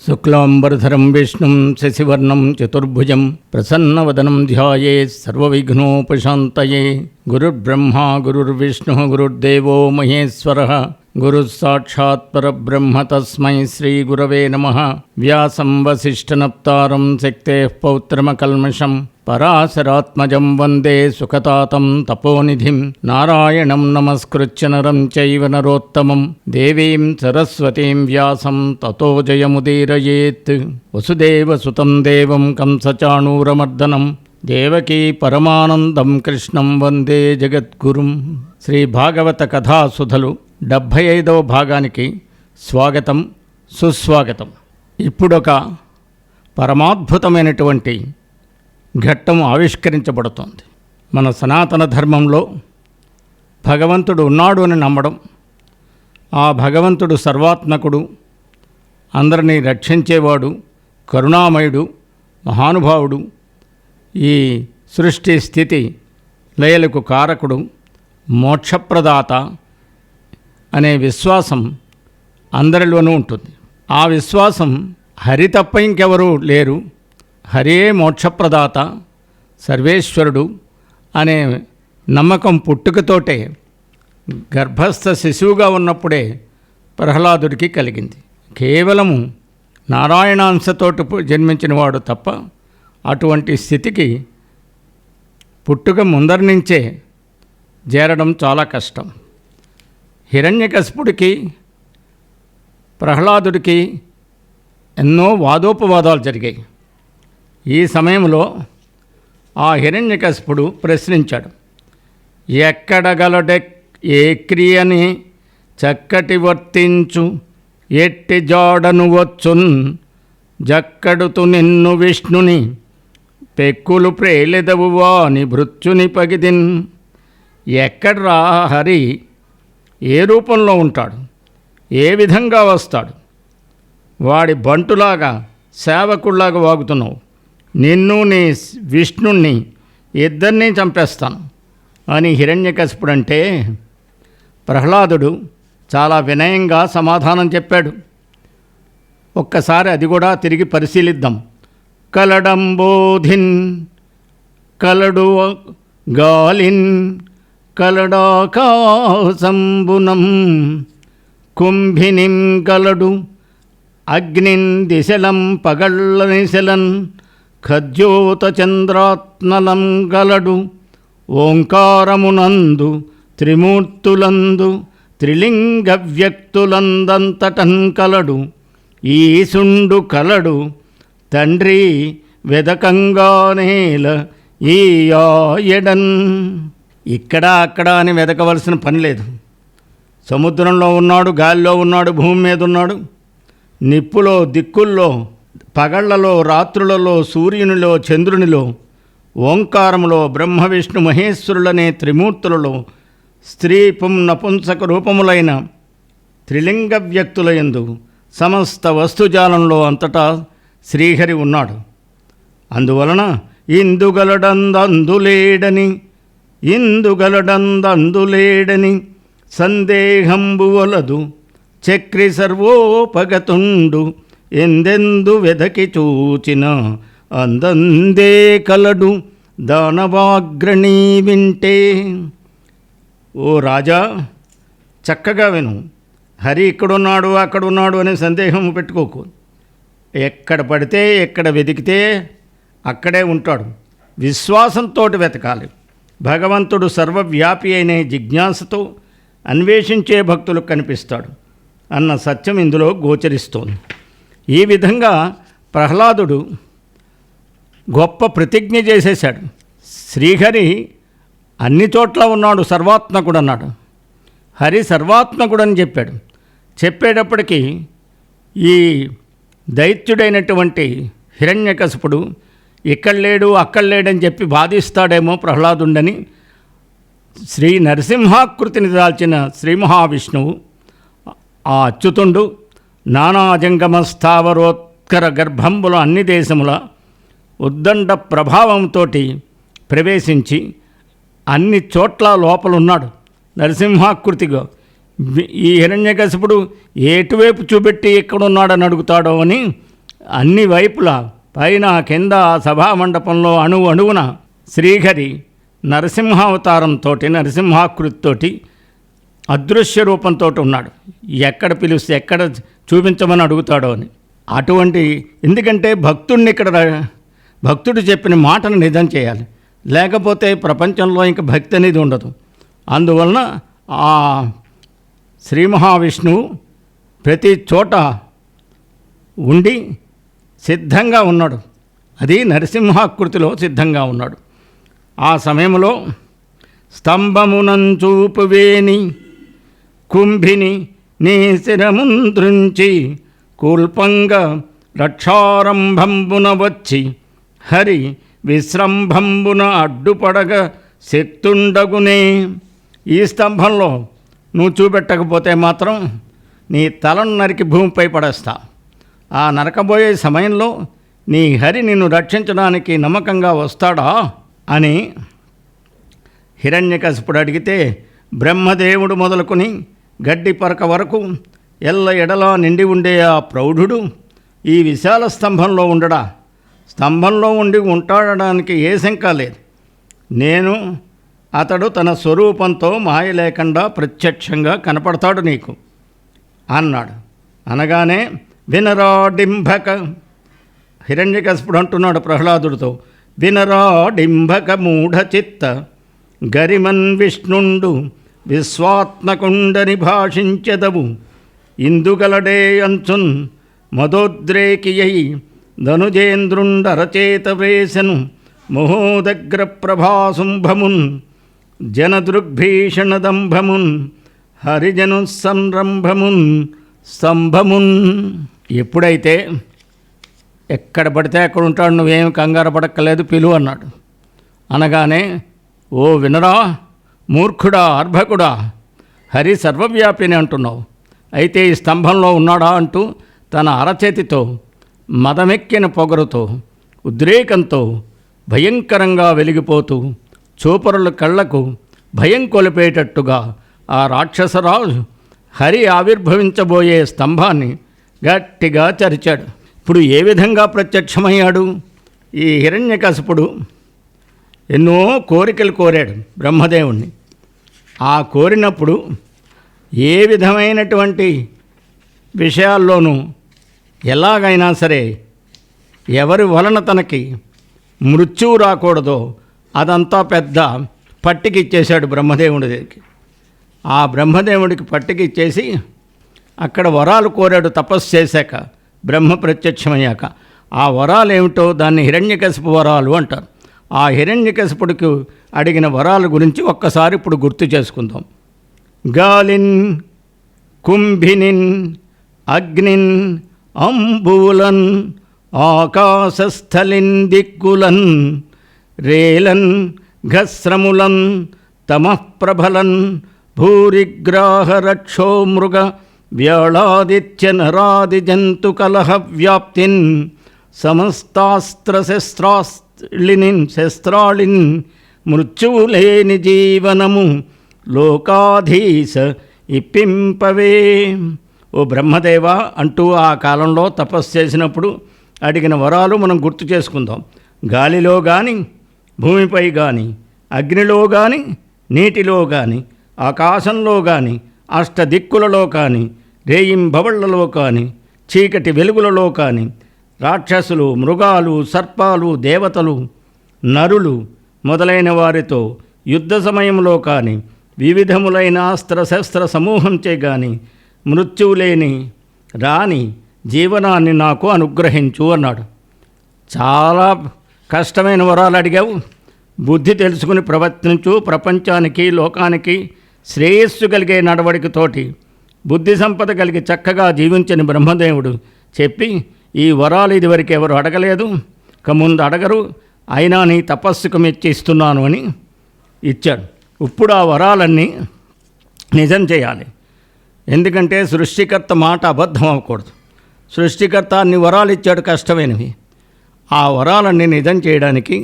శుక్లాంబరధరం విష్ణుం శశివర్ణం చతుర్భుజం ప్రసన్నవదనం ధ్యాయేత్ సర్వవిఘ్నోపశాంతయే. గురుర్బ్రహ్మా గురుర్విష్ణుః గురుర్దేవో మహేశ్వరః గురుః సాక్షాత్ పరబ్రహ్మ తస్మై శ్రీగురవే నమః. వ్యాసం వసిష్ఠనప్తారం శక్తేః పౌత్రమకల్మషం పరాశరాత్మజం వందే సుఖతాతం తపోనిధిం. నారాయణం నమస్కృత్య నరం చైవ నరోత్తమం దేవీం సరస్వతీం వ్యాసం తతో జయముదీరయేత్. వసుదేవసుతం దేవం కంసచాణూరమర్దనం దేవకీ పరమానందం కృష్ణం వందే జగద్గురుం. శ్రీ భాగవత కథాసుధలు 75వ భాగానికి స్వాగతం, సుస్వాగతం. ఇప్పుడొక పరమాద్భుతమైనటువంటి ఘట్టం ఆవిష్కరించబడుతోంది. మన సనాతన ధర్మంలో భగవంతుడు ఉన్నాడు అని నమ్మడం, ఆ భగవంతుడు సర్వాత్మకుడు, అందరినీ రక్షించేవాడు, కరుణామయుడు, మహానుభావుడు, ఈ సృష్టి స్థితి లయలకు కారకుడు, మోక్షప్రదాత అనే విశ్వాసం అందరిలోనూ ఉంటుంది. ఆ విశ్వాసం హరి తప్ప ఇంకెవరూ లేరు, హరే మోక్షప్రదాత, సర్వేశ్వరుడు అనే నమ్మకం పుట్టుకతోటే గర్భస్థ శిశువుగా ఉన్నప్పుడే ప్రహ్లాదుడికి కలిగింది. కేవలము నారాయణాంశతోటి జన్మించినవాడు తప్ప అటువంటి స్థితికి పుట్టుక ముందరి నుంచే చేరడం చాలా కష్టం. హిరణ్యకశిపుడికి ప్రహ్లాదుడికి ఎన్నో వాదోపవాదాలు జరిగాయి. ఈ సమయంలో ఆ హిరణ్యకశిపుడు ప్రశ్నించాడు, ఎక్కడగలడె ఏ క్రియని చక్కటి వర్తించు ఎట్టి జాడను వచ్చున్ జక్కడుతు నిన్ను విష్ణుని పెక్కులు ప్రేలెదవు వాని భృత్యుని పగిదిన్. ఎక్కడ్రా హరి ఏ రూపంలో ఉంటాడు, ఏ విధంగా వస్తాడు, వాడి బంటులాగా సేవకుల్లాగా వాగుతున్నావు, నిన్ను నీ విష్ణుణ్ణి ఇద్దరినీ చంపేస్తాను అని హిరణ్యకశిపుడంటే ప్రహ్లాదుడు చాలా వినయంగా సమాధానం చెప్పాడు. ఒక్కసారి అది కూడా తిరిగి పరిశీలిద్దాం. కలడంబోధిన్ కలడు గాలిన్ కలడాకాశంబునం కుంభినిం కలడు అగ్నిన్ దిశలం పగళ్ళ నిశలన్ ఖద్యోత చంద్రాత్మలం గలడు ఓంకారమునందు త్రిమూర్తులందు త్రిలింగ వ్యక్తులందంతటన్ కలడు ఈశుండు కలడు తండ్రి వెదకంగానేల ఈయాయడన్. ఇక్కడ అక్కడ అని వెదకవలసిన పని లేదు. సముద్రంలో ఉన్నాడు, గాలిలో ఉన్నాడు, భూమి మీద ఉన్నాడు, నిప్పులో, దిక్కుల్లో, పగళ్లలో, రాత్రులలో, సూర్యునిలో, చంద్రునిలో, ఓంకారములో, బ్రహ్మ విష్ణు మహేశ్వరులనే త్రిమూర్తులలో, స్త్రీ పుం నపుంసక రూపములైన త్రిలింగ వ్యక్తుల యందు సమస్త వస్తుజాలంలో అంతటా శ్రీహరి ఉన్నాడు. అందువలన ఇందుగలడందందులేడని సందేహంబు వలదు చక్రి సర్వోపగతుండు ఎందెందు వెదకి చూచిన అందందే కలడు దానవాగ్రణీ వింటే. ఓ రాజా, చక్కగా విను. హరి ఇక్కడున్నాడు అక్కడున్నాడు అనే సందేహం పెట్టుకోకు. ఎక్కడ పడితే ఎక్కడ వెతికితే అక్కడే ఉంటాడు. విశ్వాసంతో వెతకాలి. భగవంతుడు సర్వవ్యాపి అయిన జిజ్ఞాసతో అన్వేషించే భక్తులకు కనిపిస్తాడు అన్న సత్యం ఇందులో గోచరిస్తోంది. ఈ విధంగా ప్రహ్లాదుడు గొప్ప ప్రతిజ్ఞ చేసేశాడు. శ్రీహరి అన్ని చోట్ల ఉన్నాడు, సర్వాత్మకుడు అన్నాడు. హరి సర్వాత్మకుడు అని చెప్పేటప్పటికీ ఈ దైత్యుడైనటువంటి హిరణ్యకశిపుడు ఇక్కడ లేడు అక్కడ లేడని చెప్పి బాధిస్తాడేమో ప్రహ్లాదుండని శ్రీ నరసింహాకృతిని దాల్చిన శ్రీ మహావిష్ణువు ఆ అచ్యుతుండు నానాజంగమ స్థావరోత్కర గర్భంబుల అన్ని దేశముల ఉద్దండ ప్రభావంతో ప్రవేశించి అన్ని చోట్ల లోపలున్నాడు నరసింహాకృతిగా. ఈ హిరణ్యకశిపుడు ఎటువైపు చూపెట్టి ఎక్కడున్నాడని అడుగుతాడో అని అన్ని వైపులా పైన కింద సభామండపంలో అణువున శ్రీహరి నరసింహావతారంతో నరసింహాకృతితోటి అదృశ్య రూపంతో ఉన్నాడు. ఎక్కడ పిలిస్తే ఎక్కడ చూపించమని అడుగుతాడో అని. అటువంటి ఎందుకంటే భక్తుడు చెప్పిన మాటను నిజం చేయాలి, లేకపోతే ప్రపంచంలో ఇంకా భక్తి అనేది ఉండదు. అందువలన ఆ శ్రీ మహావిష్ణువు ప్రతి చోట ఉండి సిద్ధంగా ఉన్నాడు. అది నరసింహాకృతిలో సిద్ధంగా ఉన్నాడు. ఆ సమయంలో స్తంభమునంచూపువేని కుంభిని నీ శిరముంద్రుంచి కూల్పంగ రక్షారంభంబున వచ్చి హరి విశ్రంభంబున అడ్డుపడగ శక్తుండగునే. ఈ స్తంభంలో నువ్వు చూపెట్టకపోతే మాత్రం నీ తలను నరికి భూమిపై పడేస్తా. ఆ నరకబోయే సమయంలో నీ హరి నిన్ను రక్షించడానికి నమ్మకంగా వస్తాడా అని హిరణ్యకశిపుడు అడిగితే, బ్రహ్మదేవుడు మొదలుకొని గడ్డి పరక వరకు ఎల్ల ఎడలా నిండి ఉండే ఆ ప్రౌఢుడు ఈ విశాల స్తంభంలో ఉండడా? స్తంభంలో ఉండి ఉంటాడడానికి ఏ శంక లేదు. నేను అతడు తన స్వరూపంతో మాయ లేకుండా ప్రత్యక్షంగా కనపడతాడు నీకు అన్నాడు. అనగానే వినరా డింభక, హిరణ్యకశిపుడు అంటున్నాడు ప్రహ్లాదుడితో, వినరా డింభక మూఢచిత్త గరిమన్ విష్ణుండు విశ్వాత్మకుండని భాషించెదవు. ఇందుగలడే అంచున్ మదోద్రేకియై ధనుజేంద్రుండరచేత వేసెను మహోదగ్ర ప్రభాశుంభమున్ జనదృగ్భీషణదంభమున్ హరిజను సంరంభమున్ స్తంభమున్. ఎప్పుడైతే ఎక్కడ పడితే అక్కడ ఉంటాడు, నువ్వేం కంగారు పడక్కలేదు, పిలువు అన్నాడు. అనగానే, ఓ వినరా మూర్ఖుడా అర్భకుడా, హరి సర్వవ్యాపిని అంటున్నావు, అయితే ఈ స్తంభంలో ఉన్నాడా అంటూ తన అరచేతితో మదమెక్కిన పొగరుతో ఉద్రేకంతో భయంకరంగా వెలిగిపోతూ చూపరుల కళ్లకు భయం కొలిపేటట్టుగా ఆ రాక్షసరాజు హరి ఆవిర్భవించబోయే స్తంభాన్ని గట్టిగా చరిచాడు. ఇప్పుడు ఏ విధంగా ప్రత్యక్షమయ్యాడు? ఈ హిరణ్యకశిపుడు ఎన్నో కోరికలు కోరాడు బ్రహ్మదేవుణ్ణి. ఆ కోరినప్పుడు ఏ విధమైనటువంటి విషయాల్లోనూ ఎలాగైనా సరే ఎవరి వలన తనకి మృత్యువు రాకూడదో అదంతా పెద్ద పట్టికి ఇచ్చేశాడు బ్రహ్మదేవుడి దగ్గరికి. ఆ బ్రహ్మదేవుడికి పట్టికి ఇచ్చేసి అక్కడ వరాలు కోరాడు. తపస్సు చేశాక బ్రహ్మ ప్రత్యక్షమయ్యాక ఆ వరాలు ఏమిటో దాన్ని హిరణ్యకశిపు వరాలు అంటారు. ఆ హిరణ్యకశిపుడికి అడిగిన వరాల గురించి ఒక్కసారి ఇప్పుడు గుర్తు చేసుకుందాం. గాలిన్ కుంభినిన్ అగ్నిన్ అంబూలన్ ఆకాశస్థలిన్ దిక్కులన్ రేలన్ ఘస్రములన్ తమఃప్రబలన్ భూరిగ్రాహ రక్షో మృగ వ్యాళాదిత్య నరాది జంతు కలహ వ్యాప్తిన్ శస్త్రాళిన్ మృత్యువు లేని జీవనము లోకాధీశ ఇప్పింపవే. ఓ బ్రహ్మదేవ అంటూ ఆ కాలంలో తపస్సు చేసినప్పుడు అడిగిన వరాలు మనం గుర్తు చేసుకుందాం. గాలిలో కానీ, భూమిపై కానీ, అగ్నిలో కానీ, నీటిలో కానీ, ఆకాశంలో కానీ, అష్టదిక్కులలో కానీ, రేయింబవళ్లలో కానీ, చీకటి వెలుగులలో కానీ, రాక్షసులు, మృగాలు, సర్పాలు, దేవతలు, నరులు మొదలైన వారితో యుద్ధ సమయంలో కానీ, వివిధములైన అస్త్రశస్త్ర సమూహంచే కానీ మృత్యువు లేని రాని జీవనాన్ని నాకు అనుగ్రహించు అన్నాడు. చాలా కష్టమైన వరాలు అడిగావు, బుద్ధి తెలుసుకుని ప్రవర్తించు, ప్రపంచానికి లోకానికి శ్రేయస్సు కలిగే నడవడికతోటి బుద్ధి సంపద కలిగి చక్కగా జీవించని బ్రహ్మదేవుడు చెప్పి, ఈ వరాలు ఇదివరకు ఎవరు అడగలేదు, ఇక ముందు అడగరు, అయినా నీ తపస్సుకు మెచ్చి ఇస్తున్నాను అని ఇచ్చాడు. ఇప్పుడు ఆ వరాలన్నీ నిజం చేయాలి. ఎందుకంటే సృష్టికర్త మాట అబద్ధం అవ్వకూడదు. సృష్టికర్త అన్ని వరాలు ఇచ్చాడు కష్టమైనవి. ఆ వరాలన్నీ నిజం చేయడానికి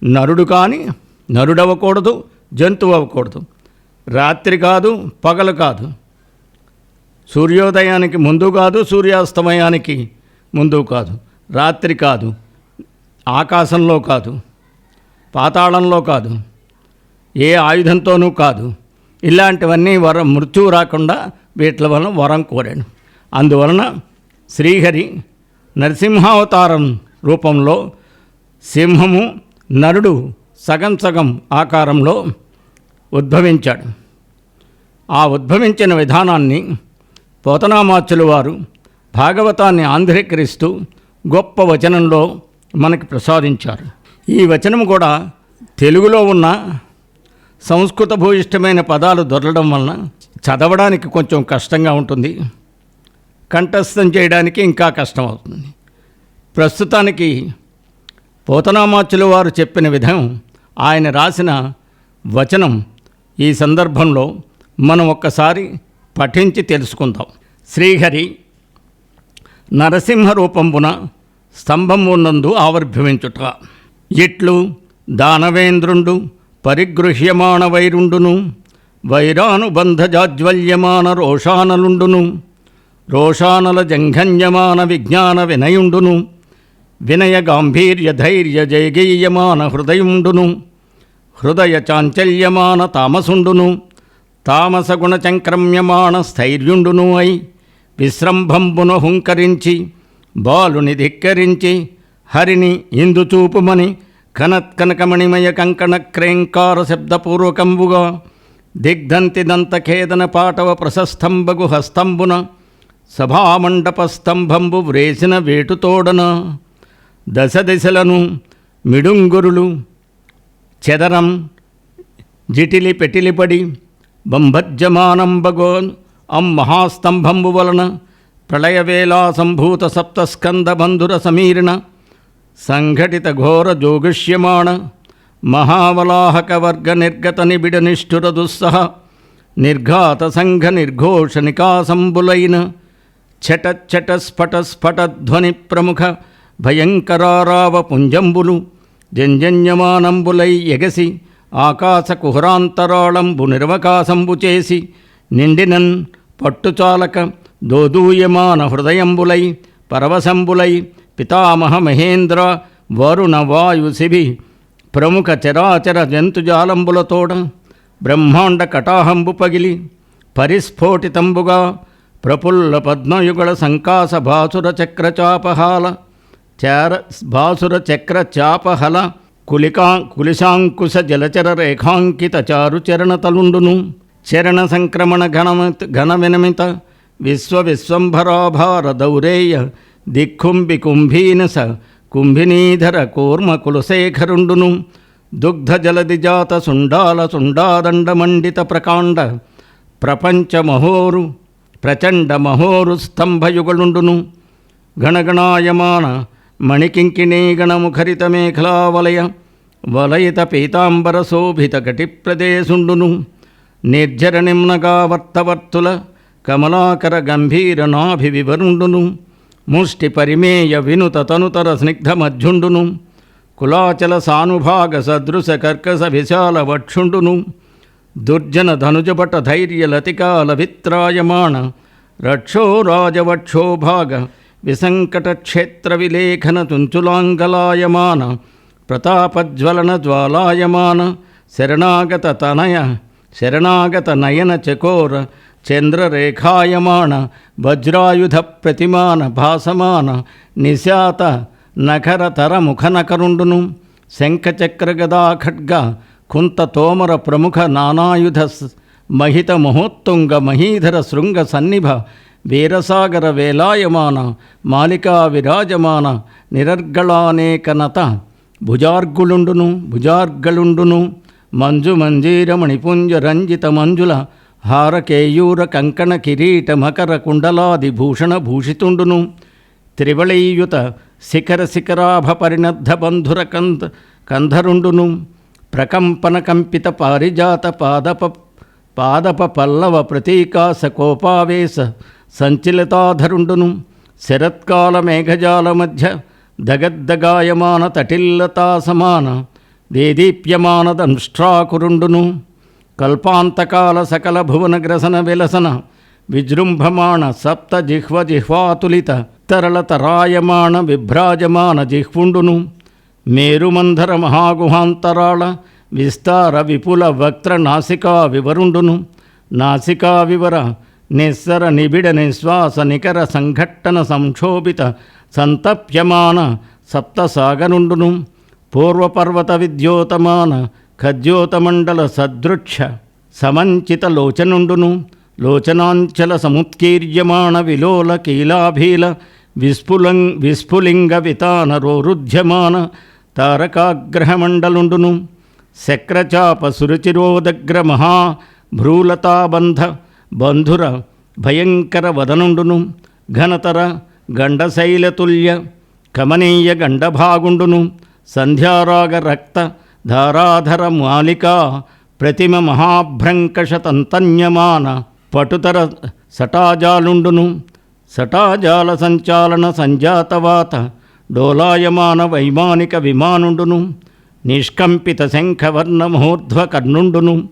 నరుడు కానీ నరుడవ్వకూడదు, జంతువు అవ్వకూడదు, రాత్రి కాదు పగలు కాదు, సూర్యోదయానికి ముందు కాదు సూర్యాస్తమయానికి ముందు కాదు, రాత్రి కాదు, ఆకాశంలో కాదు, పాతాళంలో కాదు, ఏ ఆయుధంతోనూ కాదు. ఇలాంటివన్నీ మృత్యువు రాకుండా వీటి వలన వరం కోరాడు. అందువలన శ్రీహరి నరసింహావతారం రూపంలో సింహము నరుడు సగం సగం ఆకారంలో ఉద్భవించాడు. ఆ ఉద్భవించిన విధానాన్ని పోతనామాచ్యుల వారు భాగవతాన్ని ఆంధ్రీకరిస్తూ గొప్ప వచనంలో మనకి ప్రసాదించారు. ఈ వచనం కూడా తెలుగులో ఉన్న సంస్కృత భూయిష్టమైన పదాలు దొరకడం వలన చదవడానికి కొంచెం కష్టంగా ఉంటుంది, కంఠస్థం చేయడానికి ఇంకా కష్టం అవుతుంది. ప్రస్తుతానికి పోతనామాచ్యుల వారు చెప్పిన విధం, ఆయన రాసిన వచనం ఈ సందర్భంలో మనం ఒక్కసారి పఠించి తెలుసుకుందాం. శ్రీహరి నరసింహ రూపంబున స్తంభమునందు ఆవిర్భవించుట. ఇట్లు దానవేంద్రుండు పరిగృహ్యమాణ వైరుండును, వైరానుబంధజాజ్వల్యమాన రోషానలుండును, రోషానల జంఘన్యమాన విజ్ఞాన వినయుండును, వినయ గాంభీర్య ధైర్య జయగీయమాన హృదయుండును, హృదయ చాంచల్యమాన తామసుండును, తామసగుణ చంక్రమ్యమాన స్థైర్యుండును అయి విశ్రంభంబును హుంకరించి బాలుని ధిక్కరించి హరిని ఇందుచూపుమని కనత్కనకమణిమయ కంకణ క్రేంకార శబ్దపూర్వకంబుగా దిగ్ధంతి దంతఖేదన పాటవ ప్రశస్తంబగు హస్తంబున సభామండపస్తంభంబు వ్రేసిన వేటుతోడన దశ దిశలను మిడుంగురులు చెదరం జిటిలి పెటిలిపడి బంభజ్యమానంబగో మహాస్తంభంబు వలన ప్రళయవేళా సంభూత సప్తస్కందబంధుర సమీరణ సంఘటిత ఘోర జోగుష్యమాణ మహావలాహక వర్గ నిర్గత నిబిడ నిష్ఠుర దుస్సహ నిర్ఘాత సంఘ నిర్ఘోష నికాసంబులైన ఛట స్ఫట స్ఫటధ్వని ప్రముఖ భయంకరారావ పుంజంబులు జంజన్యమానంబులై ఎగసి ఆకాశ కుహరాంతరాళంబు నిర్వకాశంబు చేసి నిండినన్ పట్టుచాలక దోదూయమాన హృదయంబులై పరవశంబులై పితామహ మహేంద్ర వరుణ వాయుశిభి ప్రముఖ చరాచర జంతుజాలంబులతోడ బ్రహ్మాండ కటాహంబు పగిలి పరిస్ఫోటితంబుగా ప్రఫుల్ల పద్మయుగళ సంకాస భాసుర చక్రచాపహాల భాసుర చక్ర చాపహల కులిశాంకుశ జలచర రేఖాంకిత చారుచరణతలుండును, చరణ సంక్రమణ ఘన వినమిత విశ్వంభరాభార దౌరేయ దిక్కుంభి కుంభీనస కుంభినీధర కూర్మ కులశేఖరుండును, దుగ్ధ జలదిజాత సుండాల సుండాదండమండిత ప్రకాండ ప్రచండ మహోరు స్తంభయుగలుండును, గణగణాయమాన మణికింకిణీగణముఖరిత మేఖలావలయ వలయిత పీతాంబర శోభిత గటిప్రదేశుండును, నిర్జర నిమ్నగా వర్తవర్తుల కమలాకర గంభీర నాభివివరుండును, ముష్టి పరిమేయ వినుత తనుతర స్నిగ్ధమధ్యుండును, కులాచల సానుభాగ సదృశ కర్కశ విశాల వక్షుండును, దుర్జన ధనుజపట ధైర్య లతికాల విత్రాయమాణ రక్షో రాజవక్షోభాగ విసంకట క్షేత్ర విలేఖన తుంచులాంగలాయమాన ప్రతాపజ్వలన జ్వాలాయమాన శరణాగత నయన చకోర చంద్రరేఖాయమాణ వజ్రాయుధ ప్రతిమాన భాసమాన నిశాత నఖరతర ముఖనకరుండును, శంఖచక్ర గదా ఖడ్గ కుంత తోమర ప్రముఖ నానాయుధ మహిత మహోత్తుంగ మహీధర శృంగ సన్నిభ వీరసాగర వేలాయమాన మాలికా విరాజమాన నిరర్గళానేకనత భుజార్గళుండును, మంజు మంజీర మణిపుంజ రంజిత మంజుల హారకేయూర కంకణ కిరీట మకర కుండలాది భూషణ భూషితుండును, త్రివళీయుత శిఖరాభ పరిణద్ధ బంధుర కంధరుండును, ప్రకంపన కంపిత పారిజాత పాదప పల్లవ ప్రతీకాస కోపావేశ సంచిలితాధరుండును, శరత్కాల మేఘజాల మధ్య దగద్దగాయమాన తటిల్లతా సమాన దేదీప్యమాన దంష్ట్రాకురుండును, కల్పాంతకాల సకల భువన గ్రసన విలసన విజృంభమాణ సప్త జిహ్వాతులిత తరళతరాయమాణ విభ్రాజమాన జిహ్వుండును మేరుమంధర మహాగుహాంతరాళ విస్తార విపుల వక్త్ర నాసికా వివరుండును నాసికా వివర నిస్సర నిబిడ నిశ్వాస నికర సంఘట్టన సంక్షోభిత సంతప్యమాన సప్తసాగరుండును పూర్వపర్వత విద్యోతమాన ఖద్యోతమండల సదృక్ష సమంచిత లోచనుండును లోచనాంచల సముత్కీర్యమాణ విలోల కీలాభీల విస్ఫులింగ వితాన రోరుధ్యమాన తారకాగ్రహమండలుండును శక్రచాప సురుచిరోదగ్ర మహాభ్రూలతాబంధ బంధుర భయంకర వదనుండును ఘనతర గండశైలతుల్య కమనీయ గండభాగుండును సంధ్యారాగ రక్త ధారాధర మాలికా ప్రతిమ మహాభ్రంకషతంతన్యమాన పటుతర సటాజాలుండును సటాజాల సంచాలన సంజాతవాత డోలాయమాన వైమానిక విమానుండును నిష్కంపిత శంఖవర్ణ మహోర్ధ్వ కర్ణుండును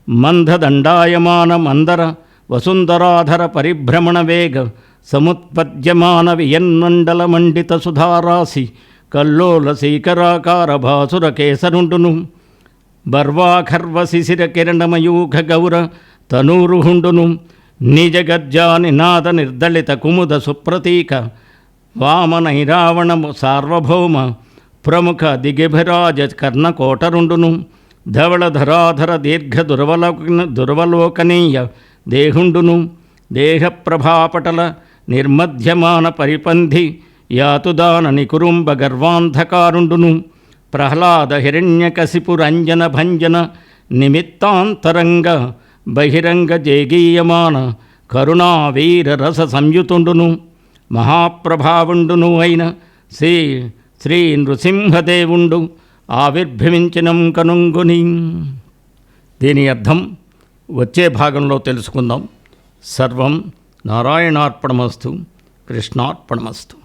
మందదండాయమాన మందర వసుంధరాధర పరిభ్రమణ వేగ సముత్పద్యమాన వియన్మండల మండిత సుధారాశి కల్లోల శీకరాకార భాసుర కేసరుండును బర్వాఖర్వ శిశిర కిరణమయూఖ గౌర తనూరుహుండును నిజగజ్జా నినాద నిర్దళిత కుముద సుప్రతీక వామనైరావణ సార్వభౌమ ప్రముఖ దిగిభిరాజ కర్ణకోటరుండును ధవళధరాధర దీర్ఘ దుర్వలోకనీయ దేహుండును దేహప్రభాపటల నిర్మధ్యమాన పరిపంధి యాతుదాన నికురుంబ గర్వాంధకారుండును ప్రహ్లాద హిరణ్యకశిపురంజన భంజన నిమిత్తాంతరంగ బహిరంగ జేగీయమాన కరుణావీర రస సంయుతుండును మహాప్రభావుండును అయిన శ్రీ నృసింహదేవుండు ఆవిర్భవించినం కనుంగుని. దీని అర్థం వచ్చే భాగంలో తెలుసుకుందాం. సర్వం నారాయణార్పణమస్తు. కృష్ణార్పణమస్తు.